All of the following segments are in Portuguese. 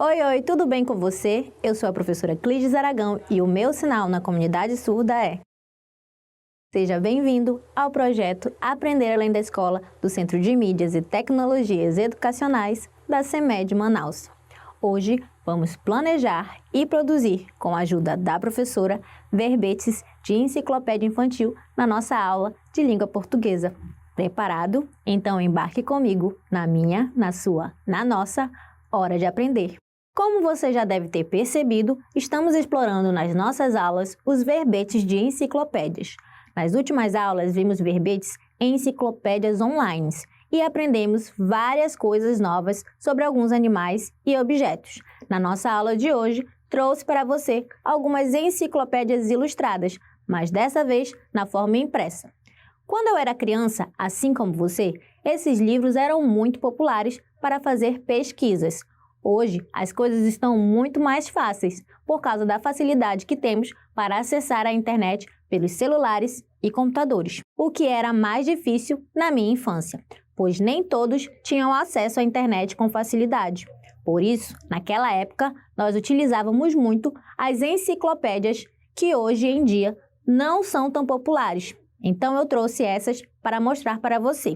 Oi, oi, tudo bem com você? Eu sou a professora Clídis Aragão e o meu sinal na comunidade surda é: seja bem-vindo ao projeto Aprender Além da Escola do Centro de Mídias e Tecnologias Educacionais da CEMED Manaus. Hoje vamos planejar e produzir, com a ajuda da professora, verbetes de enciclopédia infantil na nossa aula de língua portuguesa. Preparado? Então embarque comigo na minha, na sua, na nossa hora de aprender. Como você já deve ter percebido, estamos explorando nas nossas aulas os verbetes de enciclopédias. Nas últimas aulas, vimos verbetes em enciclopédias online e aprendemos várias coisas novas sobre alguns animais e objetos. Na nossa aula de hoje, trouxe para você algumas enciclopédias ilustradas, mas dessa vez na forma impressa. Quando eu era criança, assim como você, esses livros eram muito populares para fazer pesquisas. Hoje, as coisas estão muito mais fáceis por causa da facilidade que temos para acessar a internet pelos celulares e computadores, o que era mais difícil na minha infância, pois nem todos tinham acesso à internet com facilidade. Por isso, naquela época, nós utilizávamos muito as enciclopédias que hoje em dia não são tão populares. Então eu trouxe essas para mostrar para você.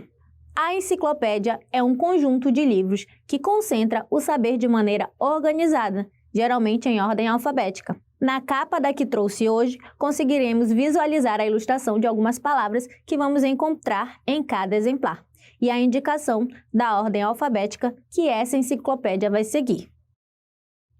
A enciclopédia é um conjunto de livros que concentra o saber de maneira organizada, geralmente em ordem alfabética. Na capa da que trouxe hoje, conseguiremos visualizar a ilustração de algumas palavras que vamos encontrar em cada exemplar e a indicação da ordem alfabética que essa enciclopédia vai seguir.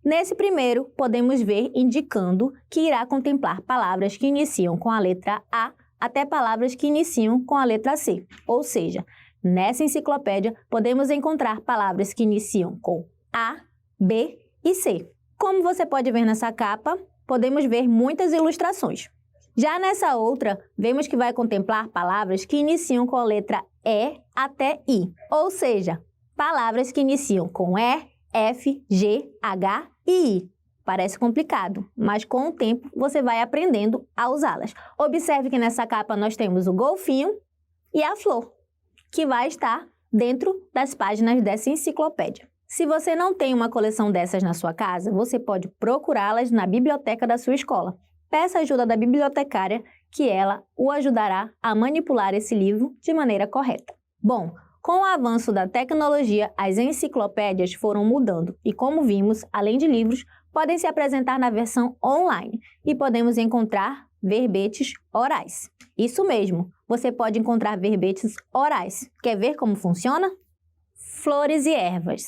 Nesse primeiro, podemos ver indicando que irá contemplar palavras que iniciam com a letra A até palavras que iniciam com a letra C, ou seja, nessa enciclopédia, podemos encontrar palavras que iniciam com A, B e C. Como você pode ver nessa capa, podemos ver muitas ilustrações. Já nessa outra, vemos que vai contemplar palavras que iniciam com a letra E até I, ou seja, palavras que iniciam com E, F, G, H e I. Parece complicado, mas com o tempo você vai aprendendo a usá-las. Observe que nessa capa nós temos o golfinho e a flor, que vai estar dentro das páginas dessa enciclopédia. Se você não tem uma coleção dessas na sua casa, você pode procurá-las na biblioteca da sua escola. Peça a ajuda da bibliotecária, que ela o ajudará a manipular esse livro de maneira correta. Bom, com o avanço da tecnologia, as enciclopédias foram mudando e, como vimos, além de livros, podem se apresentar na versão online e podemos encontrar verbetes orais. Isso mesmo, você pode encontrar verbetes orais. Quer ver como funciona? Flores e ervas.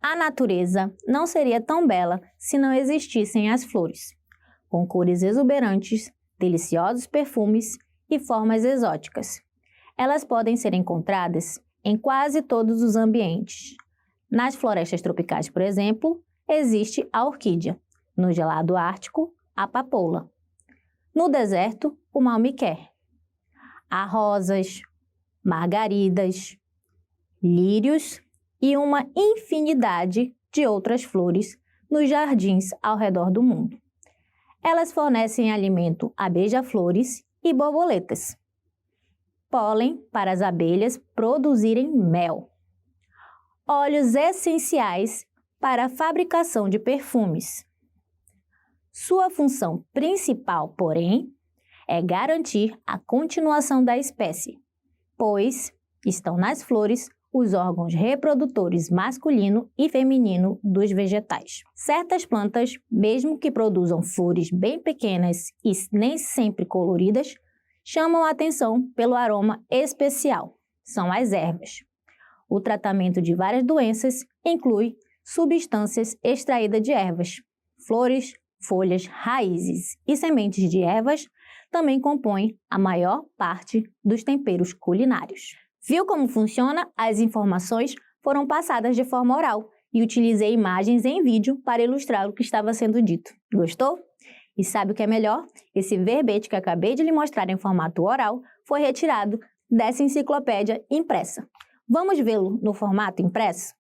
A natureza não seria tão bela se não existissem as flores, com cores exuberantes, deliciosos perfumes e formas exóticas. Elas podem ser encontradas em quase todos os ambientes. Nas florestas tropicais, por exemplo, existe a orquídea. No gelado ártico, a papoula. No deserto, o malmiquer. Há rosas, margaridas, lírios e uma infinidade de outras flores nos jardins ao redor do mundo. Elas fornecem alimento a beija-flores e borboletas. Pólen para as abelhas produzirem mel. Óleos essenciais para a fabricação de perfumes. Sua função principal, porém, é garantir a continuação da espécie, pois estão nas flores os órgãos reprodutores masculino e feminino dos vegetais. Certas plantas, mesmo que produzam flores bem pequenas e nem sempre coloridas, chamam a atenção pelo aroma especial. São as ervas. O tratamento de várias doenças inclui substâncias extraídas de ervas. Flores, folhas, raízes e sementes de ervas também compõem a maior parte dos temperos culinários. Viu como funciona? As informações foram passadas de forma oral e utilizei imagens em vídeo para ilustrar o que estava sendo dito. Gostou? E sabe o que é melhor? Esse verbete que acabei de lhe mostrar em formato oral foi retirado dessa enciclopédia impressa. Vamos vê-lo no formato impresso?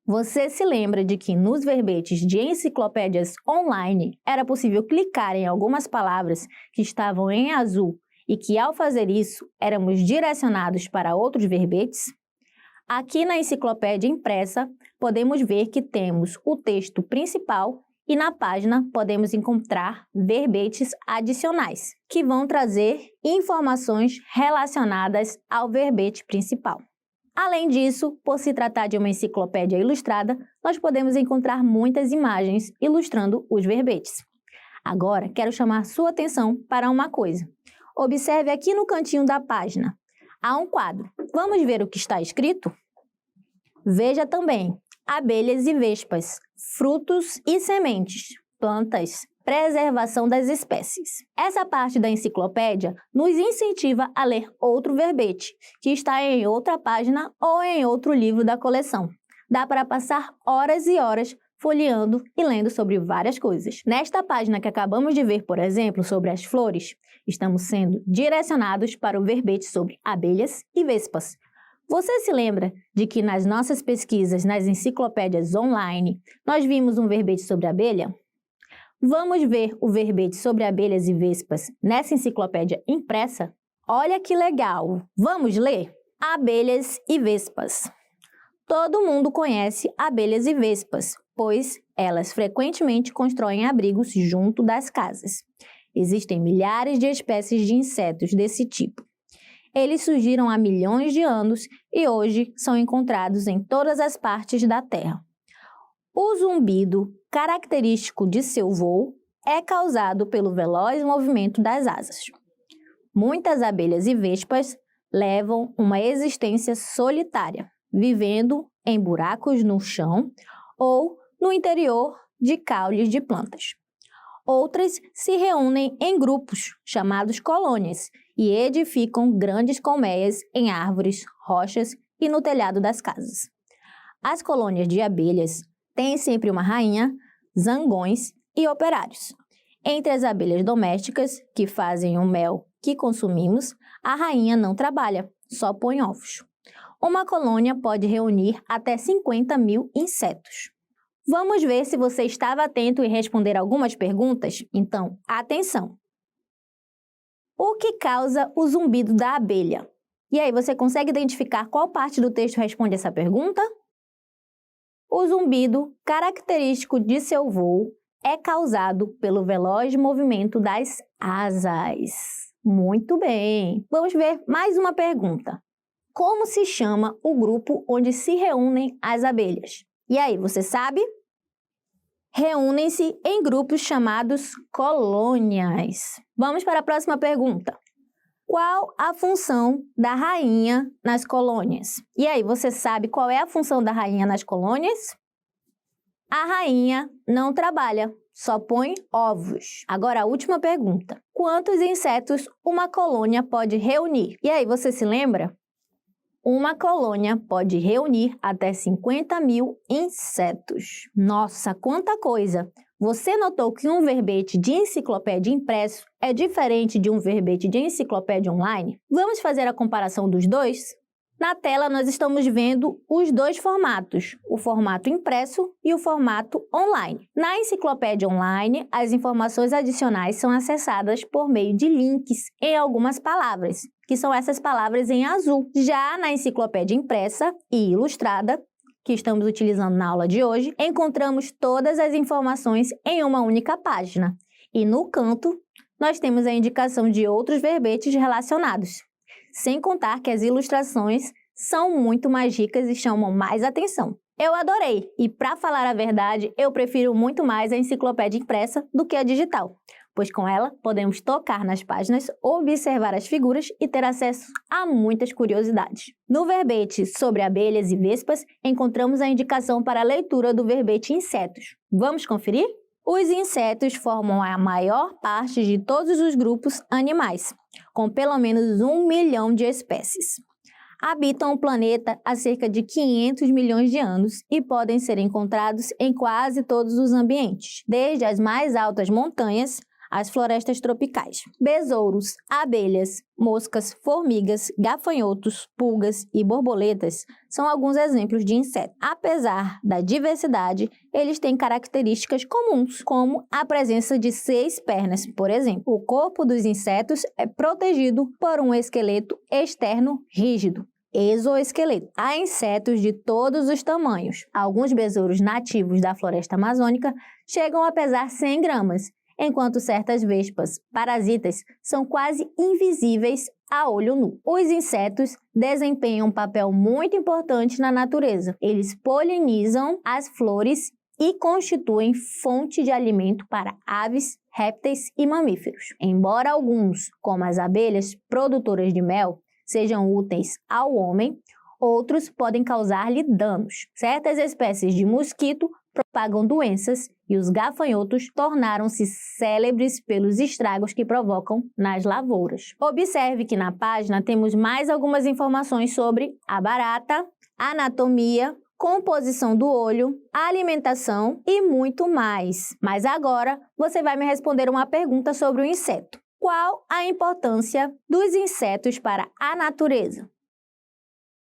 Você se lembra de que nos verbetes de enciclopédias online era possível clicar em algumas palavras que estavam em azul e que, ao fazer isso, éramos direcionados para outros verbetes? Aqui na enciclopédia impressa, podemos ver que temos o texto principal e na página podemos encontrar verbetes adicionais, que vão trazer informações relacionadas ao verbete principal. Além disso, por se tratar de uma enciclopédia ilustrada, nós podemos encontrar muitas imagens ilustrando os verbetes. Agora, quero chamar sua atenção para uma coisa. Observe aqui no cantinho da página. Há um quadro. Vamos ver o que está escrito? Veja também abelhas e vespas, frutos e sementes, plantas, preservação das espécies. Essa parte da enciclopédia nos incentiva a ler outro verbete, que está em outra página ou em outro livro da coleção. Dá para passar horas e horas folheando e lendo sobre várias coisas. Nesta página que acabamos de ver, por exemplo, sobre as flores, estamos sendo direcionados para o verbete sobre abelhas e vespas. Você se lembra de que nas nossas pesquisas nas enciclopédias online, nós vimos um verbete sobre abelha? Vamos ver o verbete sobre abelhas e vespas nessa enciclopédia impressa? Olha que legal! Vamos ler? Abelhas e vespas. Todo mundo conhece abelhas e vespas, pois elas frequentemente constroem abrigos junto das casas. Existem milhares de espécies de insetos desse tipo. Eles surgiram há milhões de anos e hoje são encontrados em todas as partes da Terra. O zumbido, característico de seu voo, é causado pelo veloz movimento das asas. Muitas abelhas e vespas levam uma existência solitária, vivendo em buracos no chão ou no interior de caules de plantas. Outras se reúnem em grupos, chamados colônias, e edificam grandes colmeias em árvores, rochas e no telhado das casas. As colônias de abelhas têm sempre uma rainha, zangões e operários. Entre as abelhas domésticas, que fazem o mel que consumimos, a rainha não trabalha, só põe ovos. Uma colônia pode reunir até 50.000 insetos. Vamos ver se você estava atento e responder algumas perguntas? Então, atenção! O que causa o zumbido da abelha? E aí, você consegue identificar qual parte do texto responde essa pergunta? O zumbido, característico de seu voo, é causado pelo veloz movimento das asas. Muito bem! Vamos ver mais uma pergunta. Como se chama o grupo onde se reúnem as abelhas? E aí, você sabe? Reúnem-se em grupos chamados colônias. Vamos para a próxima pergunta. Qual a função da rainha nas colônias? E aí, você sabe qual é a função da rainha nas colônias? A rainha não trabalha, só põe ovos. Agora, a última pergunta. Quantos insetos uma colônia pode reunir? E aí, você se lembra? Uma colônia pode reunir até 50.000 insetos. Nossa, quanta coisa! Você notou que um verbete de enciclopédia impresso é diferente de um verbete de enciclopédia online? Vamos fazer a comparação dos dois? Na tela, nós estamos vendo os dois formatos, o formato impresso e o formato online. Na enciclopédia online, as informações adicionais são acessadas por meio de links em algumas palavras, que são essas palavras em azul. Já na enciclopédia impressa e ilustrada, que estamos utilizando na aula de hoje, encontramos todas as informações em uma única página. E no canto, nós temos a indicação de outros verbetes relacionados. Sem contar que as ilustrações são muito mais ricas e chamam mais atenção. Eu adorei! E, para falar a verdade, eu prefiro muito mais a enciclopédia impressa do que a digital, pois com ela podemos tocar nas páginas, observar as figuras e ter acesso a muitas curiosidades. No verbete sobre abelhas e vespas, encontramos a indicação para a leitura do verbete insetos. Vamos conferir? Os insetos formam a maior parte de todos os grupos animais, com pelo menos 1 milhão de espécies. Habitam o planeta há cerca de 500 milhões de anos e podem ser encontrados em quase todos os ambientes, desde as mais altas montanhas às florestas tropicais. Besouros, abelhas, moscas, formigas, gafanhotos, pulgas e borboletas são alguns exemplos de insetos. Apesar da diversidade, eles têm características comuns, como a presença de 6 pernas, por exemplo. O corpo dos insetos é protegido por um esqueleto externo rígido. exoesqueleto. Há insetos de todos os tamanhos. Alguns besouros nativos da floresta amazônica chegam a pesar 100 gramas, enquanto certas vespas parasitas são quase invisíveis a olho nu. Os insetos desempenham um papel muito importante na natureza. Eles polinizam as flores e constituem fonte de alimento para aves, répteis e mamíferos. Embora alguns, como as abelhas produtoras de mel, sejam úteis ao homem, outros podem causar-lhe danos. Certas espécies de mosquito propagam doenças e os gafanhotos tornaram-se célebres pelos estragos que provocam nas lavouras. Observe que na página temos mais algumas informações sobre a barata, anatomia, composição do olho, alimentação e muito mais. Mas agora você vai me responder uma pergunta sobre o inseto. Qual a importância dos insetos para a natureza?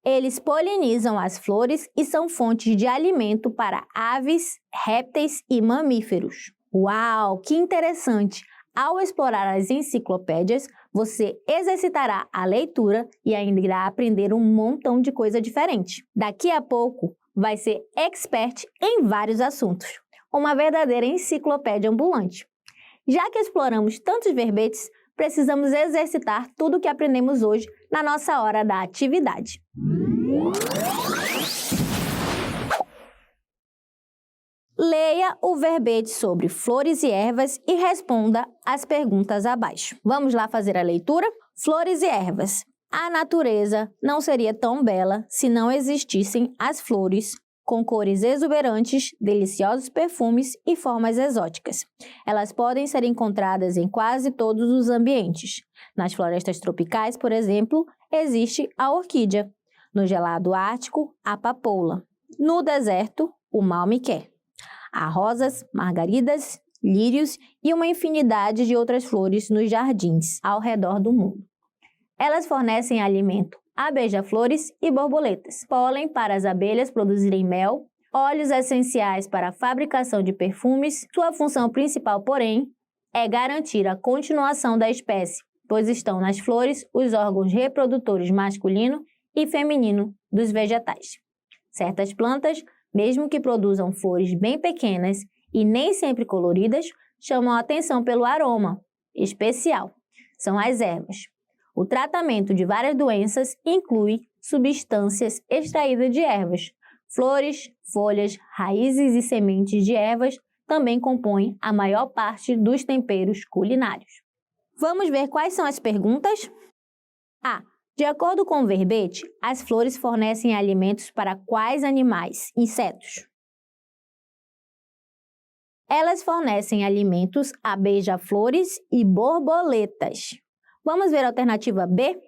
Eles polinizam as flores e são fontes de alimento para aves, répteis e mamíferos. Uau, que interessante! Ao explorar as enciclopédias, você exercitará a leitura e ainda irá aprender um montão de coisa diferente. Daqui a pouco, vai ser expert em vários assuntos. Uma verdadeira enciclopédia ambulante. Já que exploramos tantos verbetes, precisamos exercitar tudo o que aprendemos hoje na nossa hora da atividade. Leia o verbete sobre flores e ervas e responda as perguntas abaixo. Vamos lá fazer a leitura? Flores e ervas. A natureza não seria tão bela se não existissem as flores, com cores exuberantes, deliciosos perfumes e formas exóticas. Elas podem ser encontradas em quase todos os ambientes. Nas florestas tropicais, por exemplo, existe a orquídea. No gelado ártico, a papoula. No deserto, o malmiqué. Há rosas, margaridas, lírios e uma infinidade de outras flores nos jardins ao redor do mundo. Elas fornecem alimento a beija-flores e borboletas, pólen para as abelhas produzirem mel, óleos essenciais para a fabricação de perfumes. Sua função principal, porém, é garantir a continuação da espécie, pois estão nas flores os órgãos reprodutores masculino e feminino dos vegetais. Certas plantas, mesmo que produzam flores bem pequenas e nem sempre coloridas, chamam a atenção pelo aroma especial. São as ervas. O tratamento de várias doenças inclui substâncias extraídas de ervas. Flores, folhas, raízes e sementes de ervas também compõem a maior parte dos temperos culinários. Vamos ver quais são as perguntas? A. De acordo com o verbete, as flores fornecem alimentos para quais animais? Insetos. Elas fornecem alimentos a beija-flores e borboletas. Vamos ver a alternativa B?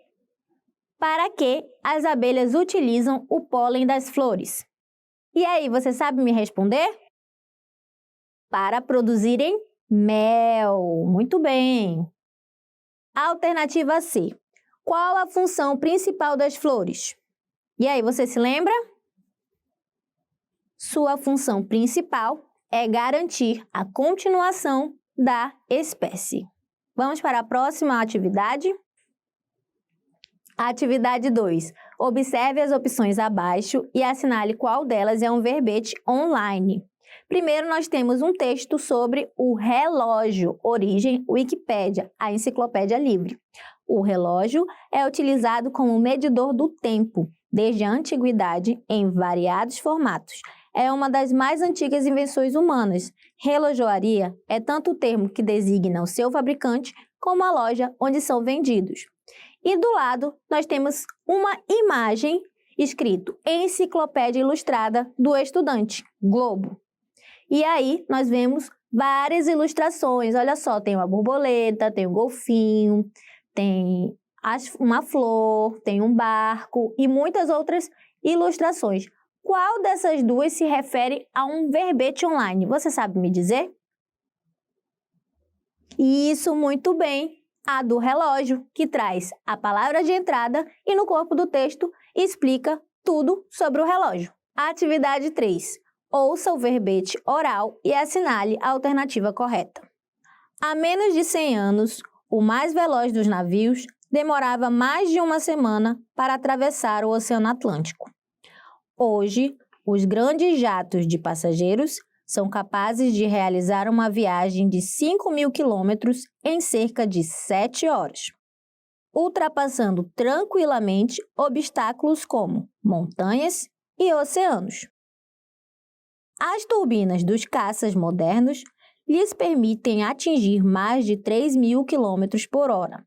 Para que as abelhas utilizam o pólen das flores? E aí, você sabe me responder? Para produzirem mel. Muito bem. Alternativa C. Qual a função principal das flores? E aí, você se lembra? Sua função principal é garantir a continuação da espécie. Vamos para a próxima atividade? Atividade 2. Observe as opções abaixo e assinale qual delas é um verbete online. Primeiro, nós temos um texto sobre o relógio, origem Wikipédia, a enciclopédia livre. O relógio é utilizado como medidor do tempo, desde a antiguidade, em variados formatos. É uma das mais antigas invenções humanas. Relojoaria é tanto o termo que designa o seu fabricante, como a loja onde são vendidos. E do lado, nós temos uma imagem escrito Enciclopédia Ilustrada do Estudante, Globo. E aí, nós vemos várias ilustrações. Olha só, tem uma borboleta, tem um golfinho, tem uma flor, tem um barco e muitas outras ilustrações. Qual dessas duas se refere a um verbete online? Você sabe me dizer? Isso, muito bem. A do relógio, que traz a palavra de entrada e no corpo do texto explica tudo sobre o relógio. Atividade 3. Ouça o verbete oral e assinale a alternativa correta. Há menos de 100 anos, o mais veloz dos navios demorava mais de uma semana para atravessar o Oceano Atlântico. Hoje, os grandes jatos de passageiros são capazes de realizar uma viagem de 5.000 quilômetros em cerca de 7 horas, ultrapassando tranquilamente obstáculos como montanhas e oceanos. As turbinas dos caças modernos lhes permitem atingir mais de 3.000 quilômetros por hora,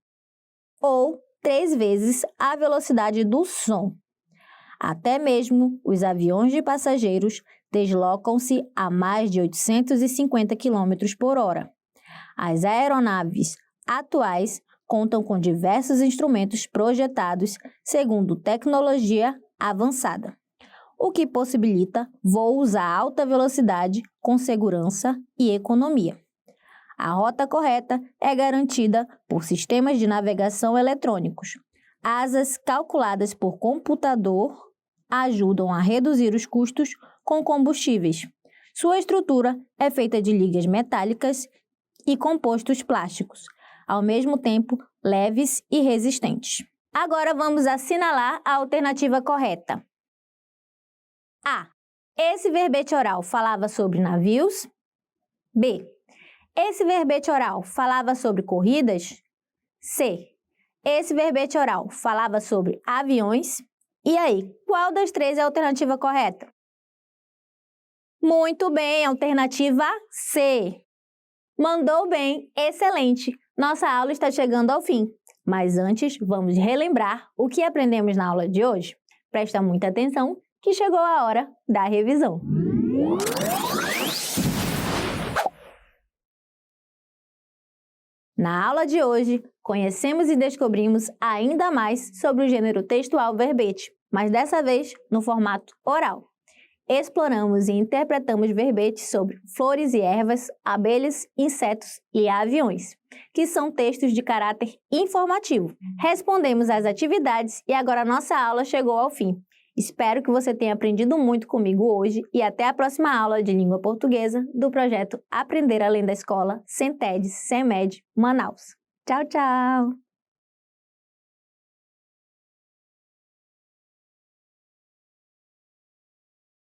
ou 3 vezes a velocidade do som. Até mesmo os aviões de passageiros deslocam-se a mais de 850 km por hora. As aeronaves atuais contam com diversos instrumentos projetados segundo tecnologia avançada, o que possibilita voos a alta velocidade com segurança e economia. A rota correta é garantida por sistemas de navegação eletrônicos. Asas calculadas por computador ajudam a reduzir os custos com combustíveis. Sua estrutura é feita de ligas metálicas e compostos plásticos, ao mesmo tempo leves e resistentes. Agora vamos assinalar a alternativa correta. A. Esse verbete oral falava sobre navios. B. Esse verbete oral falava sobre corridas. C. Esse verbete oral falava sobre aviões. E aí, qual das 3 é a alternativa correta? Muito bem, alternativa C. Mandou bem, excelente! Nossa aula está chegando ao fim. Mas antes, vamos relembrar o que aprendemos na aula de hoje. Presta muita atenção que chegou a hora da revisão. Na aula de hoje, conhecemos e descobrimos ainda mais sobre o gênero textual verbete, mas dessa vez no formato oral. Exploramos e interpretamos verbetes sobre flores e ervas, abelhas, insetos e aviões, que são textos de caráter informativo. Respondemos às atividades e agora nossa aula chegou ao fim. Espero que você tenha aprendido muito comigo hoje e até a próxima aula de língua portuguesa do projeto Aprender Além da Escola, CENTED, CEMED, Manaus. Tchau, tchau!